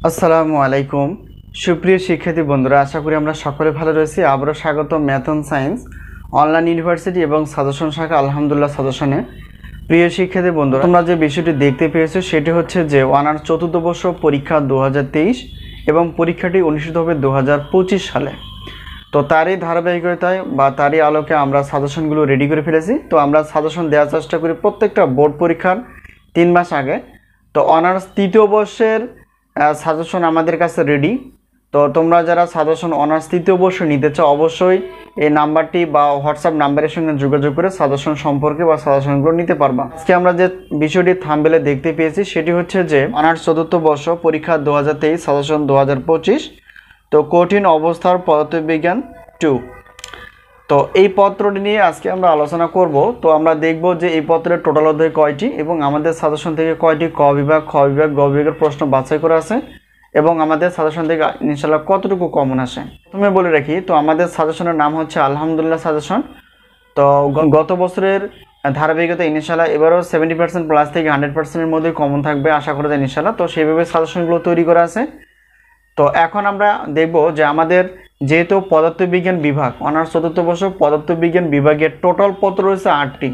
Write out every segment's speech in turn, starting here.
আসসালামু আলাইকুম সুপ্রিয় শিক্ষার্থী বন্ধুরা, আশা করি আমরা সকলে ভালো রয়েছি। আবারও স্বাগত math and science online university এবং সাজেশন শাখা আলহামদুলিল্লাহ সাজেশনে। প্রিয় শিক্ষার্থী বন্ধুরা, তোমরা যে বিষয়টি দেখতে পেয়েছো সেটি হচ্ছে যে অনার্স চতুর্থ বর্ষ পরীক্ষা 2023 এবং পরীক্ষাটি অনুষ্ঠিত হবে 2025 সালে। তো তারই ধারাবাহিকতায় বা তারই আলোকে আমরা সাজেশনগুলো রেডি করে ফেলেছি। তো আমরা সাজেশন দেওয়ার চেষ্টা করি প্রত্যেকটা বোর্ড পরীক্ষার 3 মাস আগে। তো অনার্স তৃতীয় বর্ষের সাজেশন আমাদের কাছে রেডি। তো তোমরা যারা সাজেশন অনার্স তৃতীয় বর্ষ নিতে চাও অবশ্যই এই নাম্বারটি বা হোয়াটসঅ্যাপ নাম্বারের সঙ্গে যোগাযোগ করে সাজেশন সম্পর্কে বা সাজেশনগুলো নিতে পারবা। আজকে আমরা যে বিষয়টি থাম্বনেলে দেখতে পেয়েছি সেটি হচ্ছে যে অনার্স চতুর্থ বর্ষ পরীক্ষা 2023 সাজেশন 2025। তো কঠিন অবস্থার পদার্থবিজ্ঞান 2। তো এই পত্রটি নিয়ে আজকে আমরা আলোচনা করব। তো আমরা দেখব যে এই পত্রের টোটাল অধ্যায় কয়টি এবং আমাদের সাজেশন থেকে কয়টি ক বিভাগ, খ বিভাগ, গ বিভাগের প্রশ্ন বাছাই করা আছে এবং আমাদের সাজেশন থেকে ইনশাআল্লাহ কতটুকু কমন আসে। প্রথমে বলে রাখি, তো আমাদের সাজেশনের নাম হচ্ছে আলহামদুলিল্লাহ সাজেশন। তো গত বছরের ধারাবাহিকতা ইনশাআল্লাহ এবারও 70% প্লাস থেকে 100%-এর মধ্যে কমন থাকবে আশা করা যায় ইনশাআল্লাহ। তো সেইভাবে সাজেশনগুলো তৈরি করা আছে। তো এখন আমরা দেখব যে আমাদের যেহেতু পদার্থবিজ্ঞান বিভাগ অনার্স চতুর্থ বর্ষ পদার্থবিজ্ঞান বিভাগের টোটাল পত্র রয়েছে 8টি।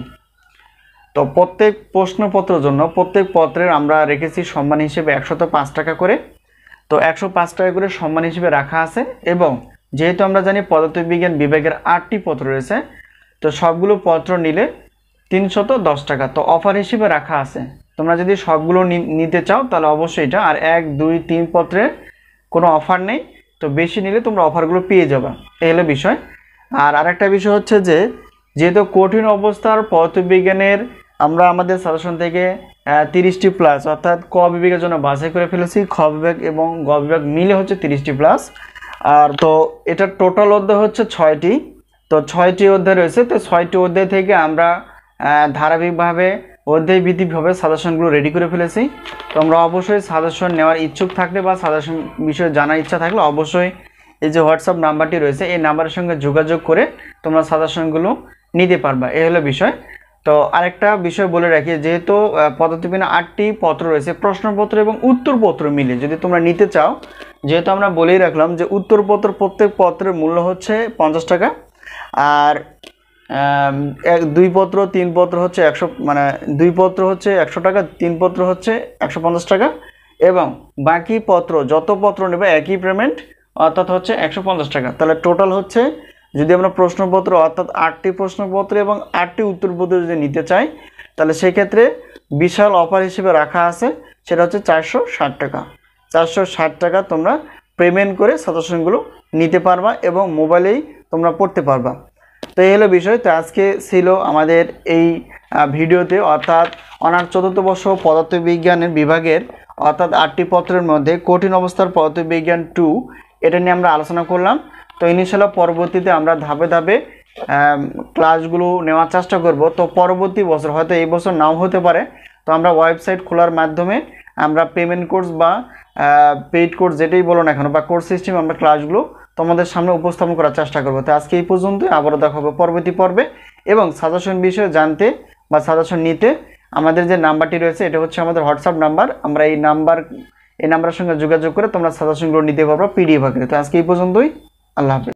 তো প্রত্যেক প্রশ্নপত্রের জন্য প্রত্যেক পত্রের আমরা রেখেছি সম্মান হিসেবে 105 টাকা করে। তো 105 টাকা করে সম্মান হিসেবে রাখা আছে এবং যেহেতু আমরা জানি পদার্থবিজ্ঞান বিভাগের 8টি পত্র রয়েছে, তো সবগুলো পত্র নিলে 310 টাকা তো অফার হিসেবে রাখা আছে। তোমরা যদি সবগুলো নিতে চাও তাহলে অবশ্যই এটা, আর 1, 2, 3 পত্রের কোনো অফার নেই। তো বেশি নিলে তোমরা অফারগুলো পেয়ে যাবে, এই হলো বিষয়। আর আরেকটা বিষয় হচ্ছে যে যেহেতু কঠিন অবস্থার পদার্থবিজ্ঞানের আমরা আমাদের সাজেশন থেকে 30টি প্লাস অর্থাৎ ক বিভাগের জন্য বাছাই করে ফেলেছি। খ বিভাগ এবং গ বিভাগ মিলে হচ্ছে 30টি প্লাস। আর তো এটার টোটাল অধ্যায় হচ্ছে 6টি। তো 6টি অধ্যায় রয়েছে। তো 6টি অধ্যায় থেকে আমরা ধারাবাহিকভাবে অধ্যায়ভিত্তিকভাবে সাজেশনগুলো রেডি করে ফেলেছি। তোমরা অবশ্যই সাজেশন নেওয়ার ইচ্ছুক থাকলে বা সাজেশন বিষয়ে জানার ইচ্ছা থাকলে অবশ্যই এই যে হোয়াটসঅ্যাপ নাম্বারটি রয়েছে এই নাম্বারের সঙ্গে যোগাযোগ করে তোমরা সাজেশনগুলো নিতে পারবা, এই হলো বিষয়। তো আরেকটা বিষয় বলে রাখি, যেহেতু পদার্থবিজ্ঞানে 8টি পত্র রয়েছে, প্রশ্নপত্র এবং উত্তরপত্র মিলে যদি তোমরা নিতে চাও, যেহেতু আমরা বলেই রাখলাম যে উত্তরপত্র প্রত্যেক পত্রের মূল্য হচ্ছে 50 টাকা, আর 2 পত্র 3 পত্র হচ্ছে 100, মানে 2 পত্র হচ্ছে 100 টাকা, 3 পত্র হচ্ছে 150 টাকা এবং বাকি পত্র যত পত্র নেবে একই পেমেন্ট অর্থাৎ হচ্ছে 150 টাকা। তাহলে টোটাল হচ্ছে যদি আমরা প্রশ্নপত্র অর্থাৎ 8টি প্রশ্নপত্র এবং 8টি উত্তরপত্র যদি নিতে চাই তাহলে সেক্ষেত্রে বিশাল অফার হিসেবে রাখা আছে, সেটা হচ্ছে 460 টাকা। 460 টাকা তোমরা পেমেন্ট করে সাজেশনগুলো নিতে পারবা এবং মোবাইলেই তোমরা পড়তে পারবা। তো এই হলো বিষয়। তো আজকে ছিল আমাদের এই ভিডিওতে অর্থাৎ অনার্স চতুর্থ বর্ষ পদার্থবিজ্ঞানের বিভাগের অর্থাৎ 8টি পত্রের মধ্যে কঠিন অবস্থার পদার্থবিজ্ঞান 2 এটা নিয়ে আমরা আলোচনা করলাম। তো ইনশাআল্লাহ পরবর্তীতে আমরা ধাপে ধাপে ক্লাসগুলো নেওয়ার চেষ্টা করব। তো পরবর্তী বছর হয়তো এই বছর নাও হতে পারে, তো আমরা ওয়েবসাইট খোলার মাধ্যমে আমরা পেমেন্ট কোর্স বা পেইড কোর্স যেটাই বলো না কেন বা কোর্স সিস্টেম আমরা ক্লাসগুলো তোমাদের সামনে উপস্থাপন করার চেষ্টা করব। তো আজকে এই পর্যন্তই, আবারও দেখা হবে পরবর্তী পর্বে। এবং সাজেশন বিষয়ে জানতে বা সাজেশন নিতে আমাদের যে নাম্বারটি রয়েছে এটা হচ্ছে আমাদের হোয়াটসঅ্যাপ নাম্বার। আমরা এই নাম্বারের সঙ্গে যোগাযোগ করে তোমরা সাজেশনগুলো নিতে পারবে পিডিএফ আকারে। তো আজকে এই পর্যন্তই, আল্লাহ হাফেজ।